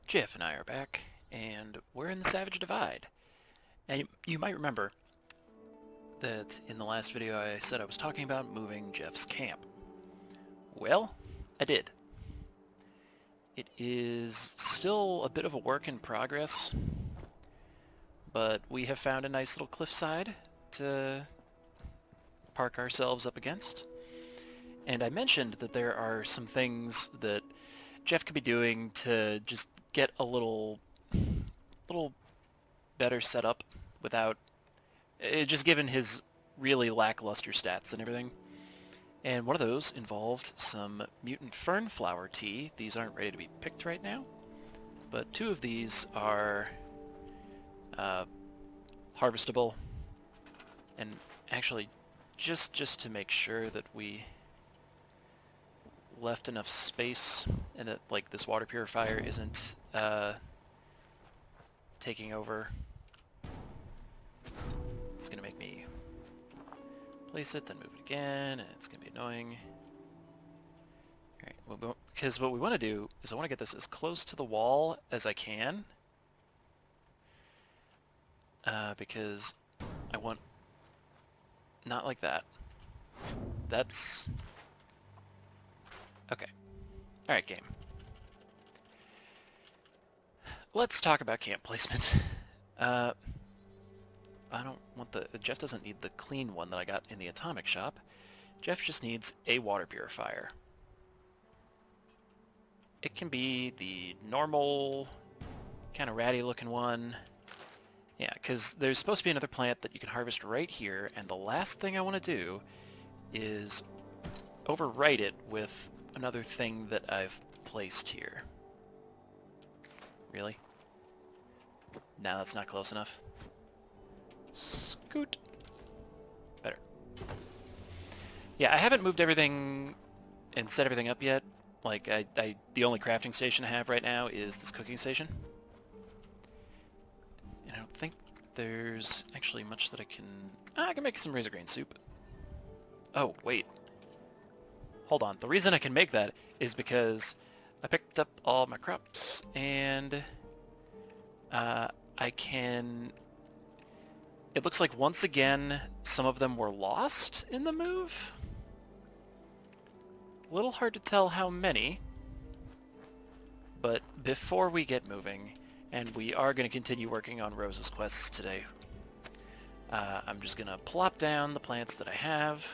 Geoff and I are back, and we're in the Savage Divide. Now, you might remember that in the last video I said I was talking about moving Geoff's camp. Well, I did. It is still a bit of a work in progress, but we have found a nice little cliffside to park ourselves up against. And I mentioned that there are some things that Geoff could be doing to just get a little better setup without just given his really lackluster stats and everything. And one of those involved some mutant fernflower tea. These aren't ready to be picked right now, but two of these are harvestable. And actually, just to make sure that we left enough space and that like this water purifier isn't taking over. It's gonna make me place it, then move it again, and it's gonna be annoying. Alright, because what we want to do is I want to get this as close to the wall as I can, because I want not like that. That's okay. Alright, game. Let's talk about camp placement. I don't want Geoff doesn't need the clean one that I got in the atomic shop. Geoff just needs a water purifier. It can be the normal, kind of ratty looking one. Yeah, because there's supposed to be another plant that you can harvest right here, and the last thing I want to do is overwrite it with another thing that I've placed here. Really? No, that's not close enough. Scoot. Better. Yeah, I haven't moved everything and set everything up yet. Like, the only crafting station I have right now is this cooking station. And I don't think there's actually much that I can... I can make some razor grain soup. Oh, wait. Hold on. The reason I can make that is because I picked up all my crops, and I can... It looks like once again some of them were lost in the move. A little hard to tell how many, but before we get moving, and we are going to continue working on Rose's quests today, I'm just going to plop down the plants that I have.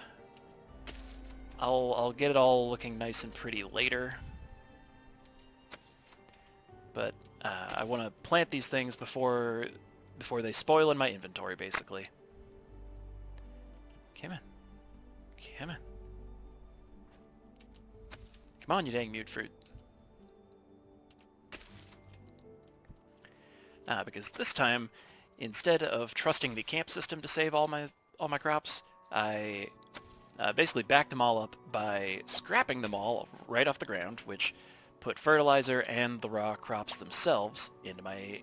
I'll get it all looking nice and pretty later, but I want to plant these things before they spoil in my inventory, basically. Come on. Come on. Come on, you dang mute fruit. Because this time, instead of trusting the camp system to save all my crops, I basically backed them all up by scrapping them all right off the ground, which put fertilizer and the raw crops themselves into my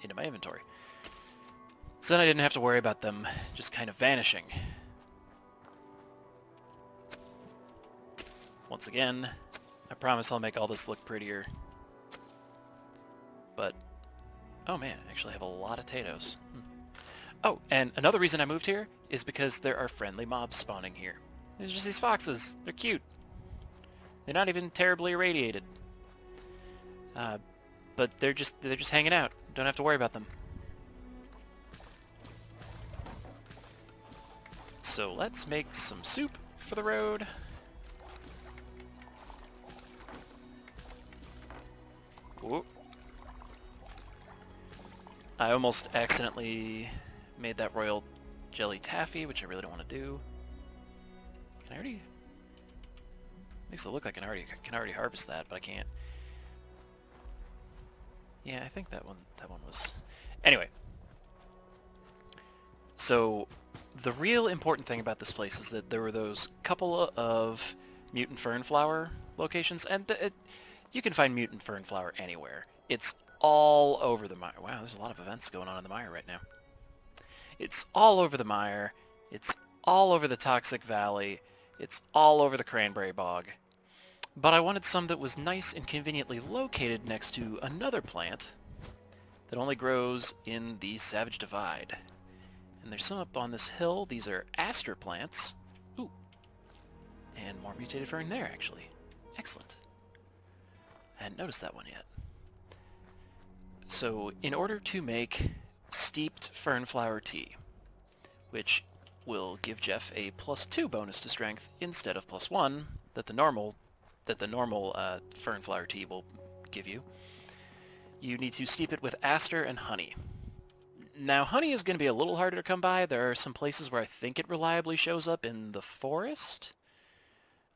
inventory. So then I didn't have to worry about them just kind of vanishing. Once again, I promise I'll make all this look prettier. But, oh man, I actually have a lot of potatoes. Oh, and another reason I moved here is because there are friendly mobs spawning here. There's just these foxes. They're cute. They're not even terribly irradiated. But they're just hanging out. Don't have to worry about them. So let's make some soup for the road. Whoop. I almost accidentally made that royal jelly taffy, which I really don't want to do. Can I already... Makes it look like I can already harvest that, but I can't. Yeah, I think that one was... Anyway. So, the real important thing about this place is that there were those couple of mutant fernflower locations, and you can find mutant fernflower anywhere. It's all over the mire. Wow, there's a lot of events going on in the mire right now. It's all over the mire. It's all over the Toxic Valley. It's all over the Cranberry Bog. but I wanted some that was nice and conveniently located next to another plant that only grows in the Savage Divide. And there's some up on this hill. These are aster plants. Ooh. And more mutated fern there, actually. Excellent. I hadn't noticed that one yet. So, in order to make steeped fernflower tea, which will give Geoff a +2 bonus to strength instead of +1 that the normal fernflower tea will give you, you need to steep it with aster and honey. Now, honey is going to be a little harder to come by. There are some places where I think it reliably shows up in the forest,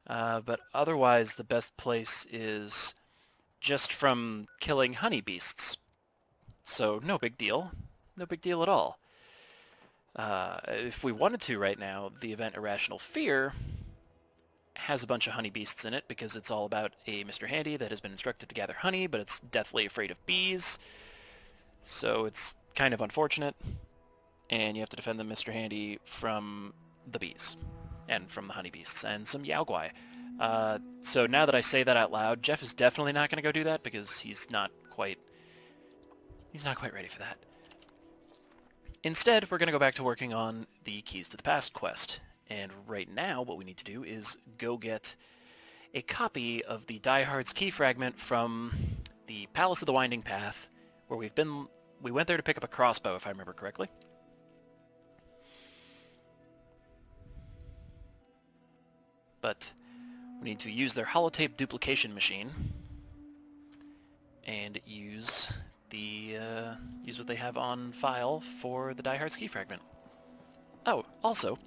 but otherwise the best place is just from killing honey beasts. So no big deal. No big deal at all. If we wanted to right now, the event Irrational Fear has a bunch of honey beasts in it because it's all about a Mr. Handy that has been instructed to gather honey, but it's deathly afraid of bees. So it's kind of unfortunate, and you have to defend the Mr. Handy from the bees and from the honey beasts and some Yao Guai. So now that I say that out loud, Geoff is definitely not going to go do that because he's not quite ready for that. Instead, we're going to go back to working on the Keys to the Past quest. And right now, what we need to do is go get a copy of the Diehard's key fragment from the Palace of the Winding Path, where we went there to pick up a crossbow, if I remember correctly. But we need to use their holotape duplication machine and use what they have on file for the Diehard's key fragment. Oh, also,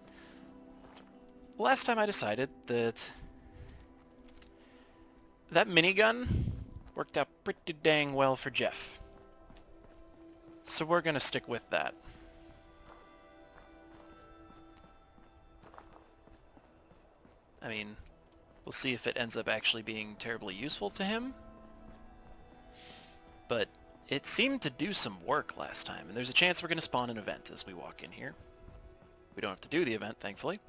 last time I decided that minigun worked out pretty dang well for Geoff. So we're going to stick with that. I mean, we'll see if it ends up actually being terribly useful to him. But it seemed to do some work last time, and there's a chance we're going to spawn an event as we walk in here. We don't have to do the event, thankfully,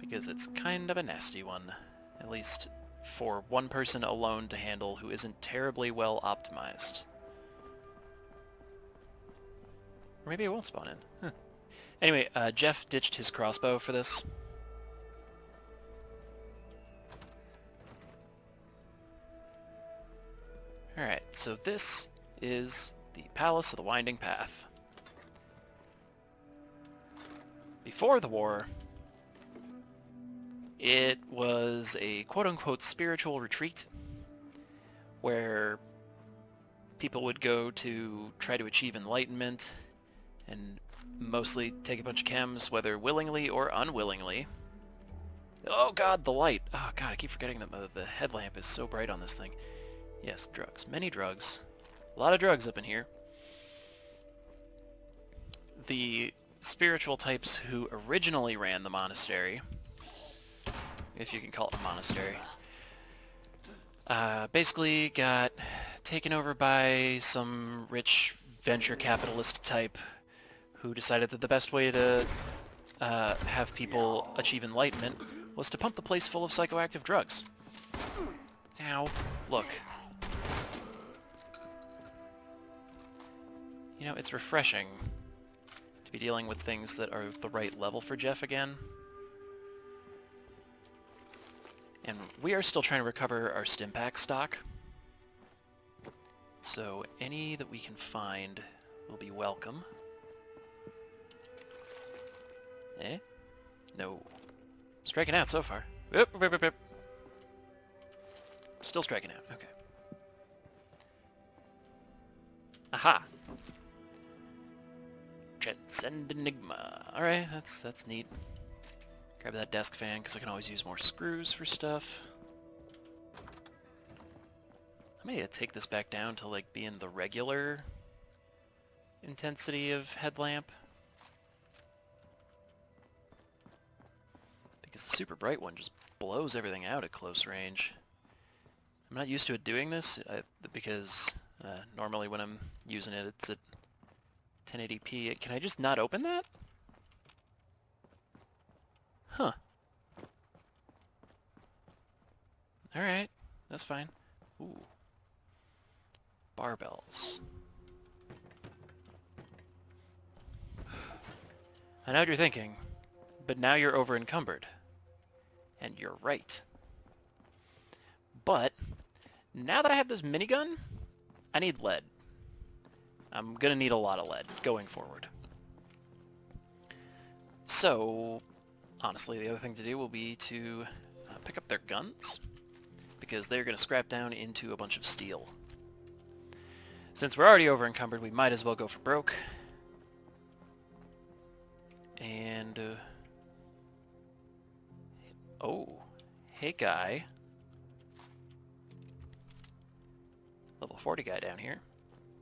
because it's kind of a nasty one, at least for one person alone to handle who isn't terribly well optimized. Or maybe it won't spawn in. Huh. Anyway, Geoff ditched his crossbow for this. Alright, so this is the Palace of the Winding Path. Before the war, it was a quote-unquote spiritual retreat where people would go to try to achieve enlightenment and mostly take a bunch of chems, whether willingly or unwillingly. Oh god, the light! Oh god, I keep forgetting that the headlamp is so bright on this thing. Yes, drugs. Many drugs. A lot of drugs up in here. The spiritual types who originally ran the monastery, if you can call it a monastery, basically got taken over by some rich venture capitalist type who decided that the best way to have people achieve enlightenment was to pump the place full of psychoactive drugs. Ow. Look. You know, it's refreshing to be dealing with things that are the right level for Geoff again. And we are still trying to recover our Stimpak stock. So any that we can find will be welcome. Eh? No. Striking out so far. Still striking out. Okay. Aha! Transcend Enigma. Alright, that's neat. Grab that desk fan, because I can always use more screws for stuff. I may take this back down to, like, being the regular intensity of headlamp. Because the super bright one just blows everything out at close range. I'm not used to it doing this, because normally when I'm using it, it's at 1080p. Can I just not open that? Huh. Alright, that's fine. Ooh. Barbells. I know what you're thinking, but now you're over encumbered. And you're right. But, now that I have this minigun, I need lead. I'm gonna need a lot of lead going forward. So, honestly, the other thing to do will be to pick up their guns, because they're gonna scrap down into a bunch of steel. Since we're already over encumbered, we might as well go for broke. And, oh, hey guy. Level 40 guy down here.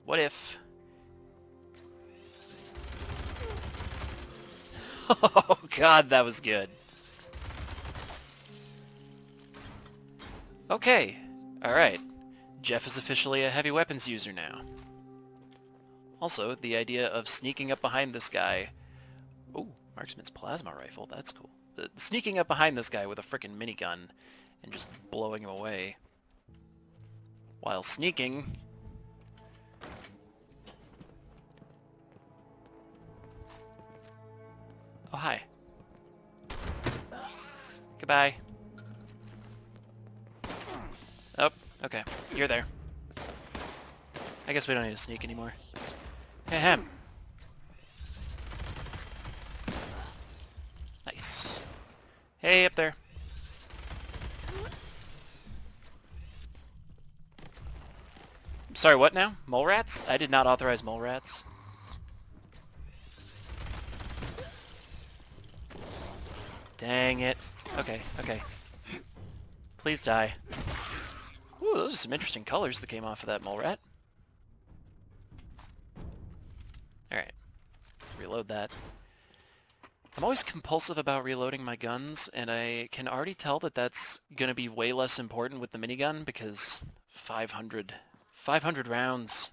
What if... Oh god, that was good. Okay, alright. Geoff is officially a heavy weapons user now. Also, the idea of sneaking up behind this guy... Oh, Marksman's plasma rifle, that's cool. Sneaking up behind this guy with a frickin' minigun and just blowing him away. While sneaking... Oh, hi. Goodbye. Oh, okay. You're there. I guess we don't need to sneak anymore. Ahem. Nice. Hey, up there. Sorry, what now? Mole rats? I did not authorize mole rats. Dang it. Okay, okay. Please die. Ooh, those are some interesting colors that came off of that mole rat. Alright. Reload that. I'm always compulsive about reloading my guns, and I can already tell that that's going to be way less important with the minigun, because 500 rounds.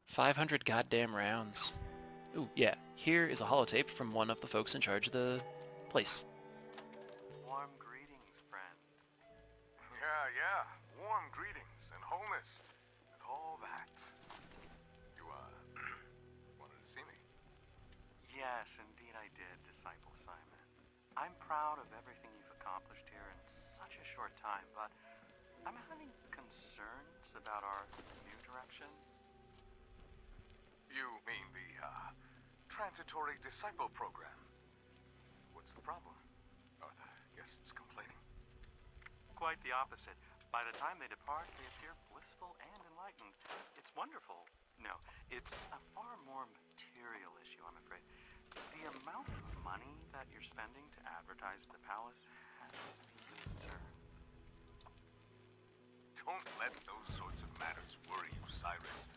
500 goddamn rounds. Ooh, yeah. Here is a holotape from one of the folks in charge of the place. Warm greetings, friend. Yeah. Warm greetings and wholeness and all that. You, wanted to see me? Yes, indeed I did, Disciple Simon. I'm proud of everything you've accomplished here in such a short time, but I'm having concerns about our new direction. You mean the, transitory disciple program? What's the problem? Are the guests complaining? Quite the opposite. By the time they depart, they appear blissful and enlightened. It's wonderful. No, it's a far more material issue, I'm afraid. The amount of money that you're spending to advertise the palace has me concerned. Don't let those sorts of matters worry you, Cyrus.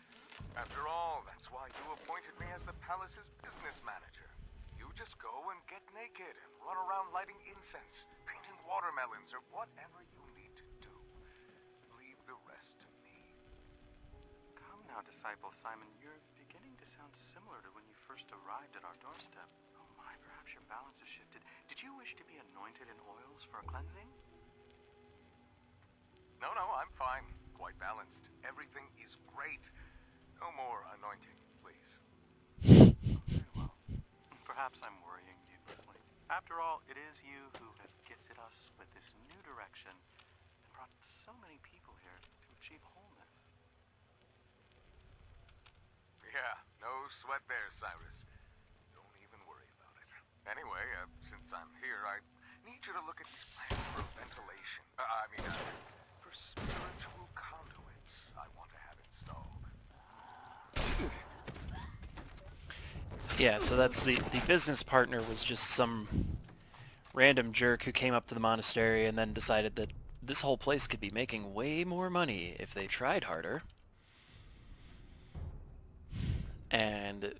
After all, that's why you appointed me as the palace's business manager. You just go and get naked and run around lighting incense, painting watermelons, or whatever you need to do. Leave the rest to me. Come now, Disciple Simon, you're beginning to sound similar to when you first arrived at our doorstep. Oh my, perhaps your balance has shifted. Did you wish to be anointed in oils for a cleansing? No, I'm fine. Quite balanced. Everything is great. No more anointing, please. Very well. Perhaps I'm worrying needlessly. After all, it is you who has gifted us with this new direction and brought so many people here to achieve wholeness. Yeah, no sweat there, Cyrus. Don't even worry about it. Anyway, since I'm here, I need you to look at these plans for ventilation. For spiritual conduits I want to have installed. Yeah, so that's the business partner was just some random jerk who came up to the monastery and then decided that this whole place could be making way more money if they tried harder. And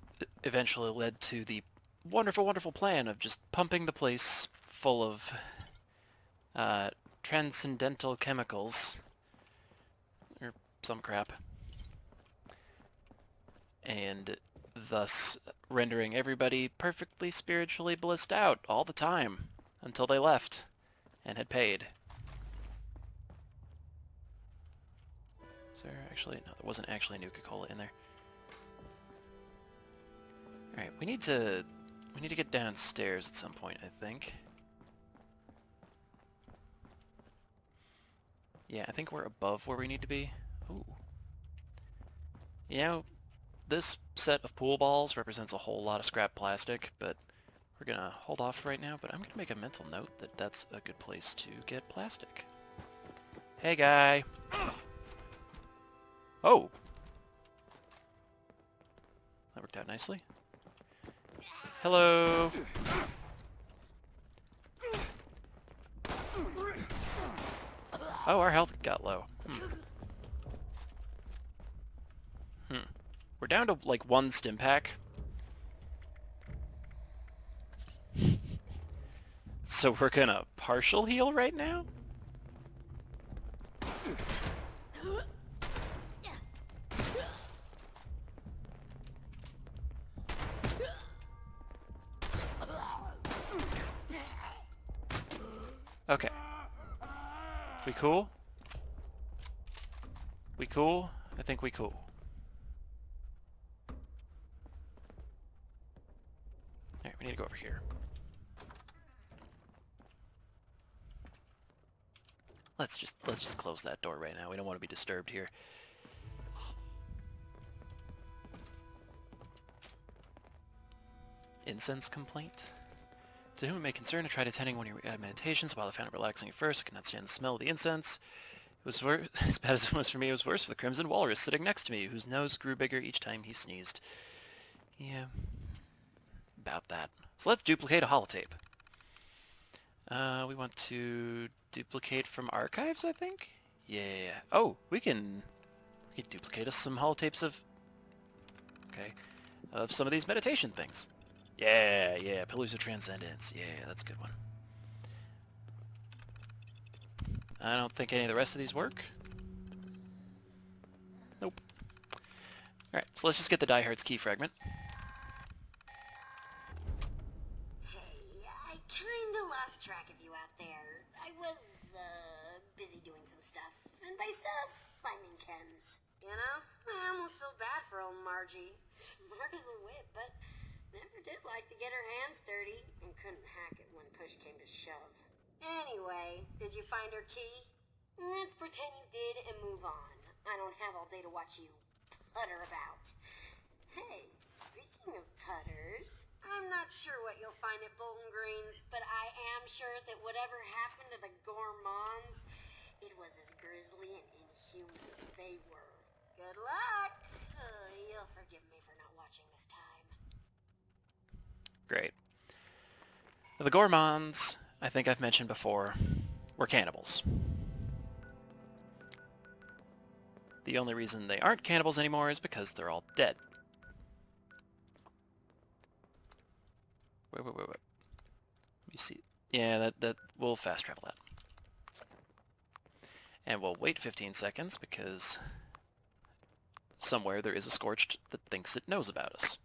eventually led to the wonderful, wonderful plan of just pumping the place full of transcendental chemicals, or some crap, and thus rendering everybody perfectly spiritually blissed out all the time until they left and had paid. Is there actually... No, there wasn't actually Nuka-Cola in there. Alright, we need to get downstairs at some point, I think. Yeah, I think we're above where we need to be. Ooh. You know, this set of pool balls represents a whole lot of scrap plastic, but we're gonna hold off right now, but I'm gonna make a mental note that that's a good place to get plastic. Hey, guy! Oh! That worked out nicely. Hello! Oh, our health got low. We're down to, like, one stim pack. So we're gonna partial heal right now? Okay. We cool? We cool? I think we cool. Alright, we need to go over here. Let's just close that door right now. We don't want to be disturbed here. Incense complaint? To whom it may concern, I tried attending one of your meditations. While I found it relaxing at first, I could not stand the smell of the incense. It was worse, as bad as it was for me, it was worse for the Crimson Walrus sitting next to me, whose nose grew bigger each time he sneezed. Yeah, about that. So let's duplicate a holotape. We want to duplicate from archives, I think? Yeah. Oh, we can duplicate us some holotapes of... Okay. Of some of these meditation things. Yeah, Pillars of Transcendence. Yeah, that's a good one. I don't think any of the rest of these work. Nope. Alright, so let's just get the Diehards key fragment. Hey, I kinda lost track of you out there. I was, busy doing some stuff. And by stuff, I mean Ken's. You know? I almost feel bad for old Margie. Smart as a whip, but never did like to get her hands dirty, and couldn't hack it when push came to shove. Anyway, did you find her key? Let's pretend you did and move on. I don't have all day to watch you putter about. Hey, speaking of putters, I'm not sure what you'll find at Bolton Greens, but I am sure that whatever happened to the Gourmands, it was as grisly and inhuman as they were. Good luck! You'll forgive me for not watching this time. Great. The Gourmands, I think I've mentioned before, were cannibals. The only reason they aren't cannibals anymore is because they're all dead. Wait. Let me see. Yeah, that we'll fast travel that. And we'll wait 15 seconds because somewhere there is a Scorched that thinks it knows about us.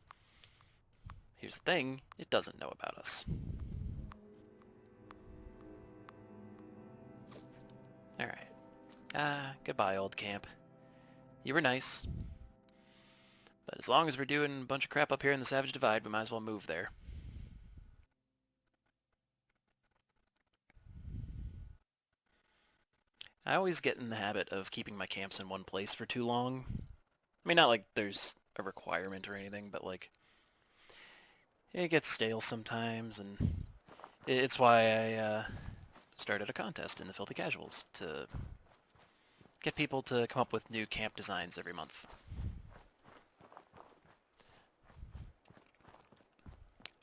Here's the thing, it doesn't know about us. Alright. Goodbye, old camp. You were nice. But as long as we're doing a bunch of crap up here in the Savage Divide, we might as well move there. I always get in the habit of keeping my camps in one place for too long. I mean, not like there's a requirement or anything, but like, it gets stale sometimes, and it's why I started a contest in the Filthy Casuals to get people to come up with new camp designs every month.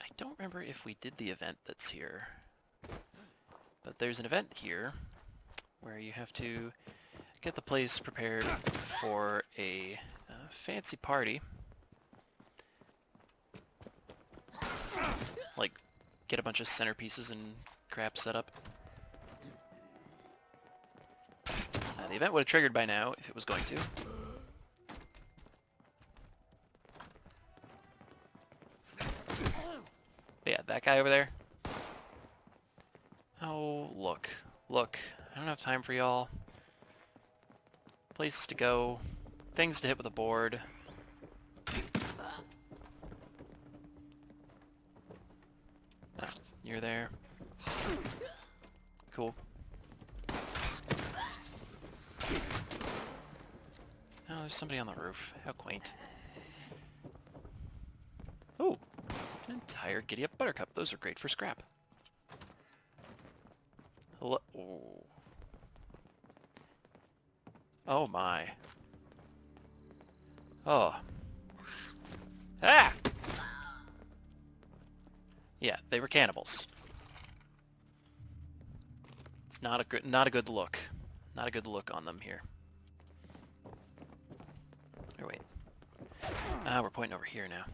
I don't remember if we did the event that's here, but there's an event here where you have to get the place prepared for a fancy party. Like, get a bunch of centerpieces and crap set up. The event would have triggered by now if it was going to. But yeah, that guy over there. Oh, look. Look. I don't have time for y'all. places to go, things to hit with a board. Ah, you're there. Cool. Oh, there's somebody on the roof. How quaint. Oh, an entire giddy-up buttercup. Those are great for scrap. Hello. Oh. Oh my. Oh. Ah! Yeah, they were cannibals. It's not a good look. Not a good look on them here. Or wait. Ah, we're pointing over here now.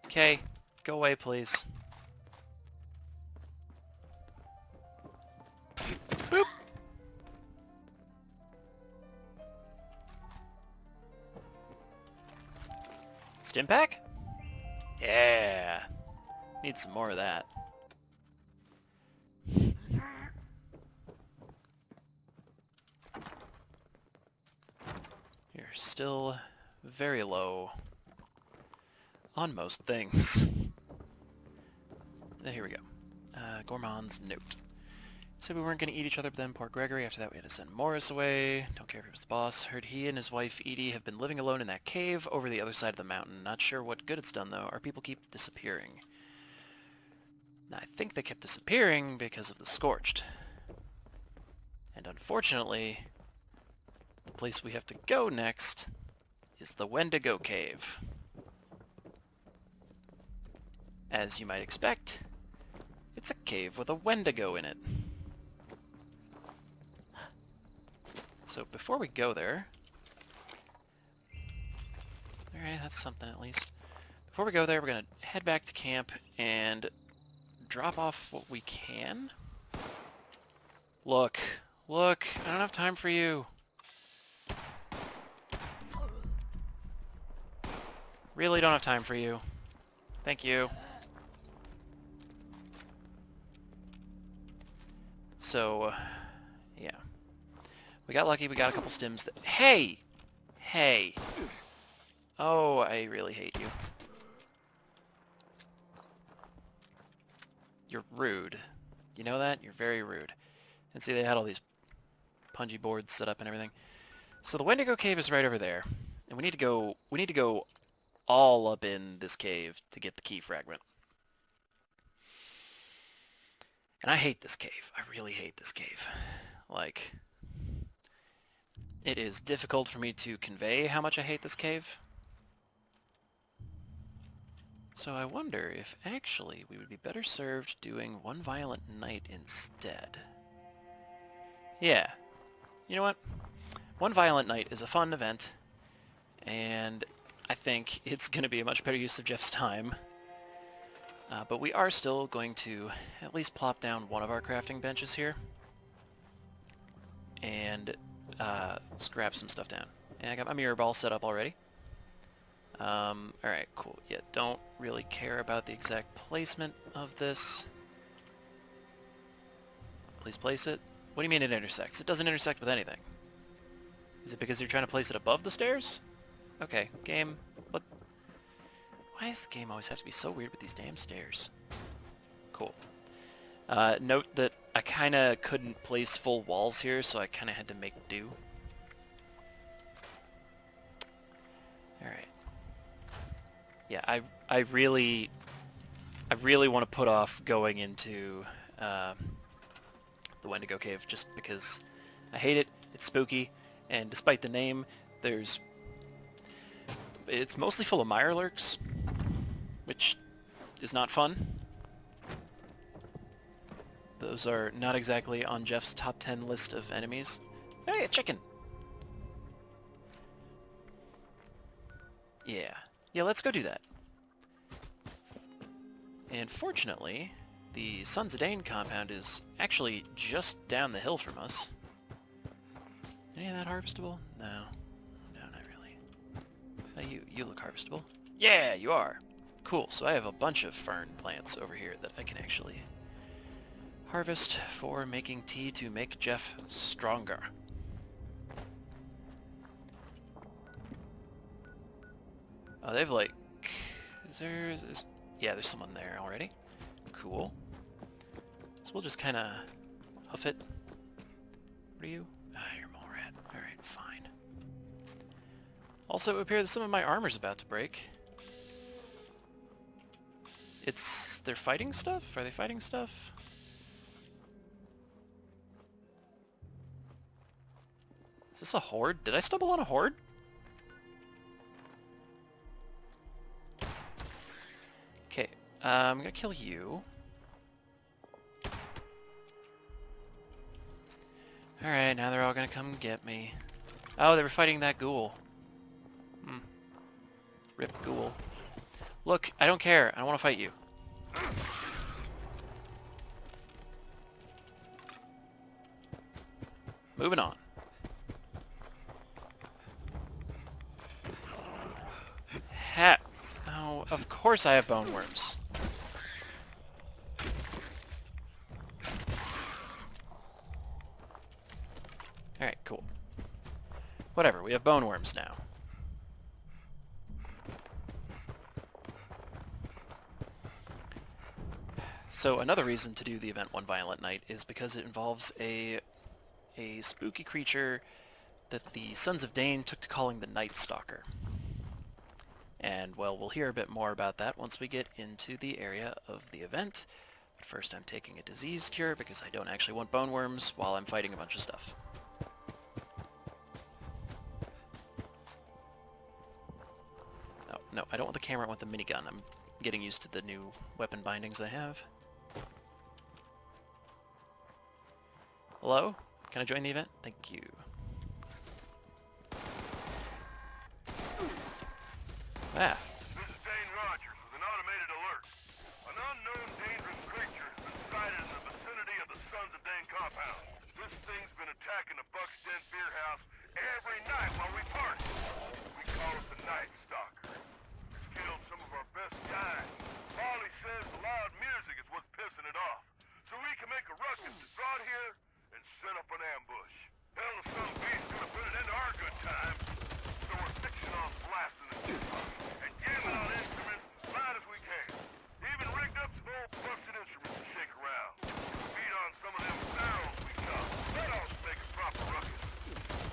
Okay, go away, please. Boop! Stim pack? Yeah. Need some more of that. You're still very low on most things. Here we go. Gourmands note. Said we weren't going to eat each other, but then poor Gregory. After that we had to send Morris away. Don't care if he was the boss. Heard he and his wife Edie have been living alone in that cave over the other side of the mountain. Not sure what good it's done though. Our people keep disappearing. Now I think they kept disappearing because of the Scorched. And unfortunately, the place we have to go next is the Windigo Cave. As you might expect, it's a cave with a Wendigo in it. So before we go there... Alright, that's something at least. Before we go there, we're going to head back to camp and drop off what we can. Look, look, I don't have time for you. Really don't have time for you. Thank you. So, yeah. We got lucky, we got a couple stims that... Hey! Hey! Oh, I really hate you. You're rude. You know that? You're very rude. And see, they had all these punji boards set up and everything. So the Windigo Cave is right over there. And we need to go all up in this cave to get the key fragment. And I hate this cave. I really hate this cave. Like, it is difficult for me to convey how much I hate this cave. So I wonder if actually we would be better served doing One Violent Night instead. Yeah. You know what? One Violent Night is a fun event, and I think it's going to be a much better use of Geoff's time. But we are still going to at least plop down one of our crafting benches here and scrap some stuff down. And I got my mirror ball set up already. Alright, cool. Yeah, don't really care about the exact placement of this. Please place it. What do you mean it intersects? It doesn't intersect with anything. Is it because you're trying to place it above the stairs? Okay, game. What? Why does the game always have to be so weird with these damn stairs? Cool. Note that I kind of couldn't place full walls here, so I kind of had to make do. Alright. Yeah, I really want to put off going into the Windigo Cave just because I hate it. It's spooky, and despite the name, it's mostly full of mirelurks, which is not fun. Those are not exactly on Geoff's top 10 list of enemies. Hey, a chicken! Yeah. Yeah, let's go do that. And fortunately, the Sons of Dane compound is actually just down the hill from us. Any of that harvestable? No. No, not really. You look harvestable. Yeah, you are! Cool, so I have a bunch of fern plants over here that I can actually harvest for making tea to make Geoff stronger. Oh, they've like... Yeah, there's someone there already. Cool. So we'll just kind of hoof it. What are you? Ah, you're a mole rat. Alright, fine. Also, it would appear that some of my armor's about to break. They're fighting stuff? Are they fighting stuff? Is this a horde? Did I stumble on a horde? Okay, I'm gonna kill you. Alright, now they're all gonna come get me. Oh, they were fighting that ghoul. Rip ghoul. Look, I don't care. I don't want to fight you. Moving on. Oh, of course I have bone worms. Alright, cool. Whatever, we have bone worms now. So another reason to do the event One Violent Night is because it involves a spooky creature that the Sons of Dane took to calling the Night Stalker. And, well, we'll hear a bit more about that once we get into the area of the event. But first I'm taking a disease cure because I don't actually want bone worms while I'm fighting a bunch of stuff. Oh, no, I don't want the camera, I want the minigun. I'm getting used to the new weapon bindings I have. Hello? Can I join the event? Thank you. Ah. This is Dane Rogers with an automated alert. An unknown dangerous creature has been sighted in the vicinity of the Sons of Dane compound. This thing's been attacking the Buck's Den beer house every night while we party. We call it the Night Stalker. It's killed some of our best guys. Molly says the loud music is what's pissing it off. So we can make a ruckus to draw it here and set up an ambush. Hell, if some beast's gonna put it into our good time. So we're fixing on blasting the shit and jamming on instruments loud as we can. Even rigged up some old busted instruments to shake around. Beat on some of them barrels we got. That ought to make a proper ruckus.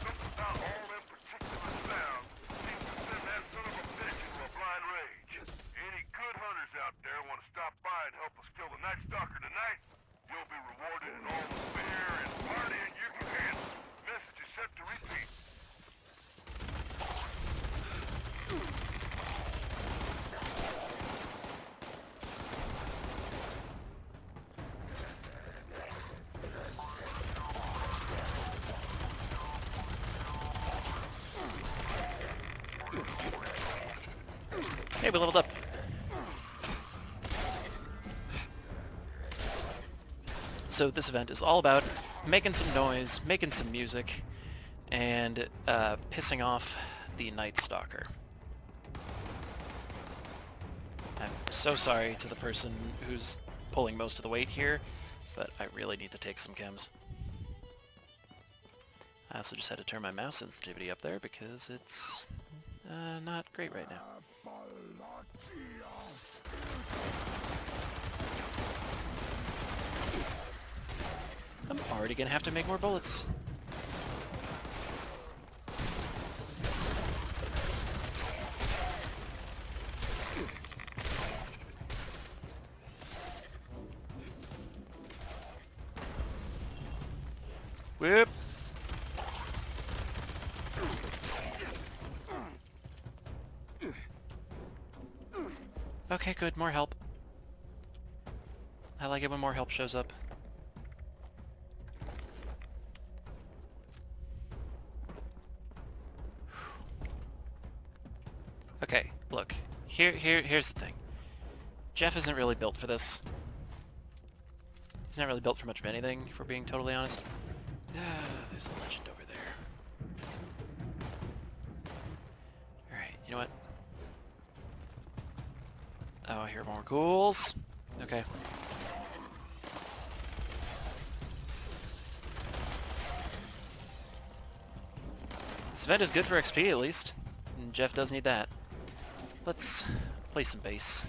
Something about all them particular sounds seems to send that son of a bitch into a blind rage. Any good hunters out there want to stop by and help us kill the Night Stalker tonight? You'll be rewarded in all the beer and partying you can handle. Message is set to repeat. Hey, we leveled up. So this event is all about making some noise, making some music, and pissing off the Night Stalker. I'm so sorry to the person who's pulling most of the weight here, but I really need to take some chems. I also just had to turn my mouse sensitivity up there because it's not great right now. I'm already gonna have to make more bullets. Whoop! Okay, good. More help. I like it when more help shows up. Okay, look. Here's the thing. Geoff isn't really built for this. He's not really built for much of anything, if we're being totally honest. There's a legend over there. Alright, you know what? Oh, I hear more ghouls. Okay. This event is good for XP, at least. And Geoff does need that. let's play some base.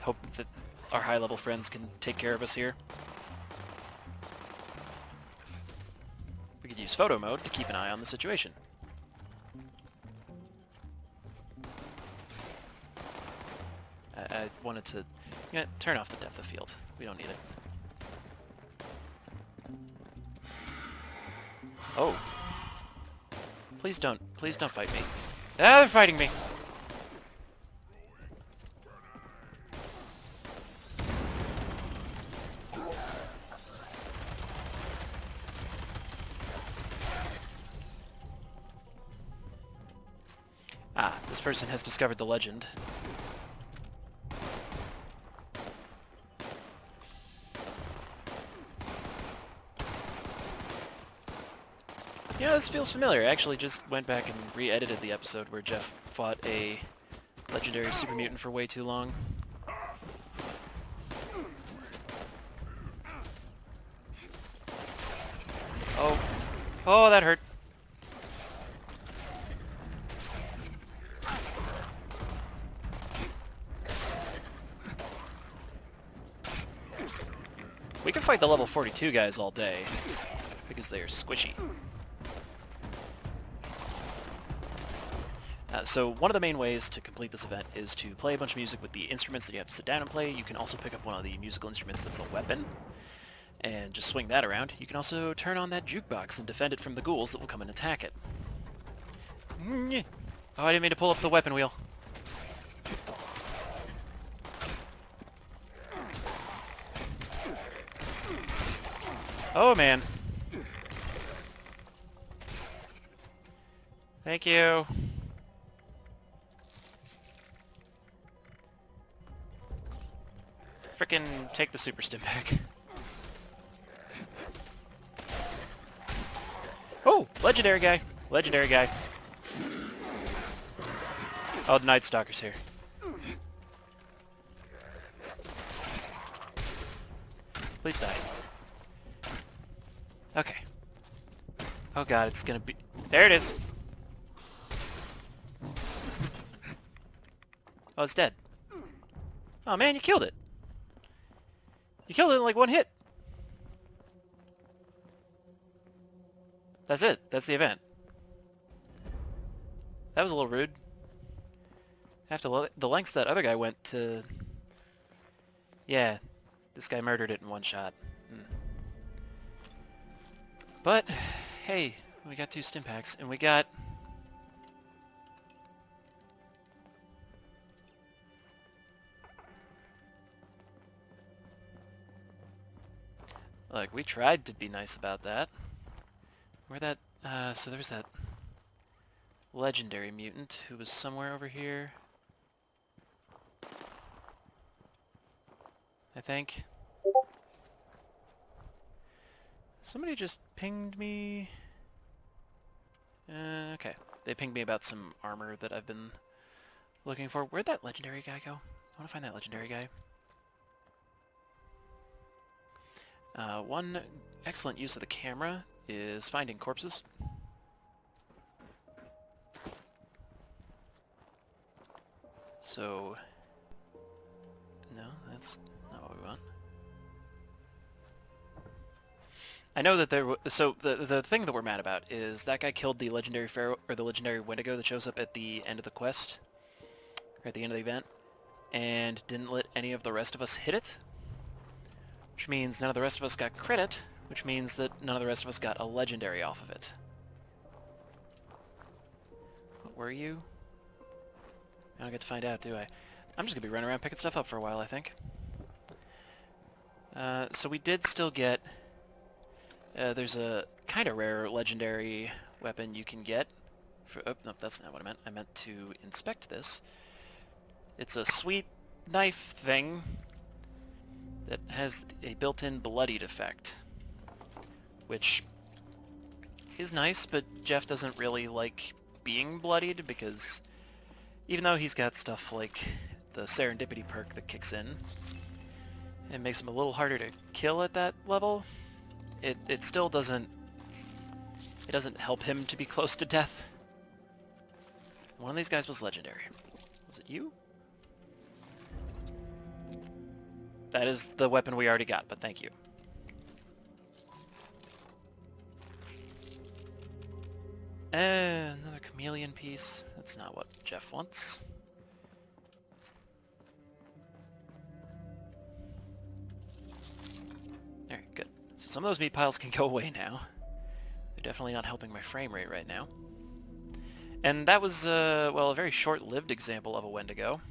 Hope that our high-level friends can take care of us here. We could use photo mode to keep an eye on the situation. I wanted to turn off the depth of field. We don't need it. Oh. Please don't fight me. Ah, they're fighting me! Ah, this person has discovered the legend. You know, this feels familiar. I actually just went back and re-edited the episode where Geoff fought a legendary super mutant for way too long. Oh. Oh, that hurt. We can fight the level 42 guys all day, because they are squishy. So one of the main ways to complete this event is to play a bunch of music with the instruments that you have to sit down and play. You can also pick up one of the musical instruments that's a weapon, and just swing that around. You can also turn on that jukebox and defend it from the ghouls that will come and attack it. Oh, I didn't mean to pull up the weapon wheel. Oh, man. Thank you. Frickin' take the super stim back. Oh, legendary guy. Legendary guy. Oh, the Night Stalker's here. Please die. Okay. Oh god, it's gonna be... There it is! Oh, it's dead. Oh man, you killed it! You killed it in like one hit! That's it. That's the event. That was a little rude. After the lengths that other guy went to... Yeah, this guy murdered it in one shot. But, hey, we got 2 stim packs, and we got... Look, we tried to be nice about that. Where that... so there's that legendary mutant who was somewhere over here. I think. Somebody just pinged me... okay. They pinged me about some armor that I've been looking for. Where'd that legendary guy go? I want to find that legendary guy. One excellent use of the camera is finding corpses. So... No, that's not what we want. I know that there. So the thing that we're mad about is that guy killed the legendary pharaoh or the legendary Windigo that shows up at the end of the quest, or at the end of the event, and didn't let any of the rest of us hit it. Which means none of the rest of us got credit. Which means that none of the rest of us got a legendary off of it. What were you? I don't get to find out, do I? I'm just gonna be running around picking stuff up for a while, I think. So we did still get... there's a kind of rare legendary weapon you can get. Oh, no, that's not what I meant. I meant to inspect this. It's a sweet knife thing that has a built-in bloodied effect. Which is nice, but Geoff doesn't really like being bloodied because even though he's got stuff like the serendipity perk that kicks in, it makes him a little harder to kill at that level. It still doesn't... It doesn't help him to be close to death. One of these guys was legendary. Is it you? That is the weapon we already got, but thank you. Another chameleon piece. That's not what Geoff wants. Alright, good. So some of those meat piles can go away now. They're definitely not helping my frame rate right now. And that was, well, a very short-lived example of a Wendigo.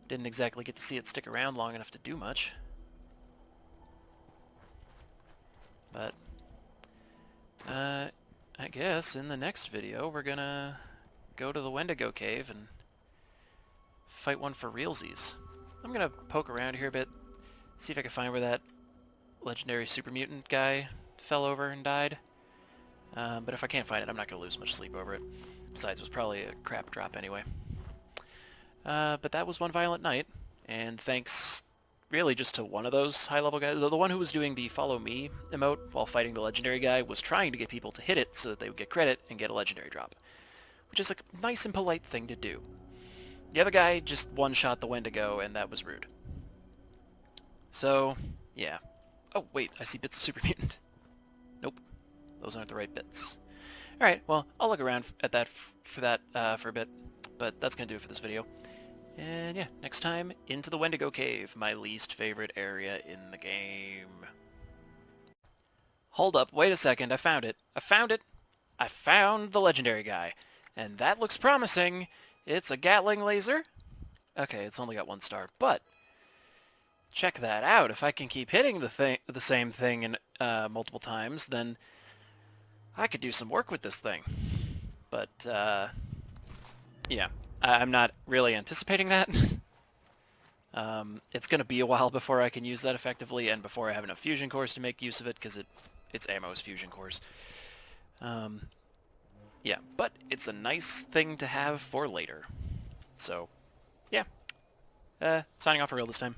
Didn't exactly get to see it stick around long enough to do much. But, I guess in the next video we're gonna go to the Windigo Cave and fight one for realsies. I'm gonna poke around here a bit, see if I can find where that legendary super mutant guy fell over and died. But if I can't find it, I'm not gonna lose much sleep over it. Besides, it was probably a crap drop anyway. But that was one violent night, and thanks really just to one of those high-level guys. The one who was doing the follow me emote while fighting the legendary guy was trying to get people to hit it so that they would get credit and get a legendary drop, which is a nice and polite thing to do. The other guy just one-shot the Wendigo, and that was rude. So, yeah. Oh, wait, I see bits of super mutant. Nope, those aren't the right bits. Alright, well, I'll look around at that for a bit, but that's going to do it for this video. And yeah, next time, into the Windigo Cave, my least favorite area in the game. Hold up, wait a second, I found it. I found it! I found the legendary guy. And that looks promising. It's a Gatling laser. Okay, it's only got 1 star, but check that out. If I can keep hitting the same thing in, multiple times, then I could do some work with this thing. But, yeah. I'm not really anticipating that. It's going to be a while before I can use that effectively, and before I have enough fusion cores to make use of it, because it's ammo's fusion cores. Yeah, but it's a nice thing to have for later. So, yeah. Signing off for real this time.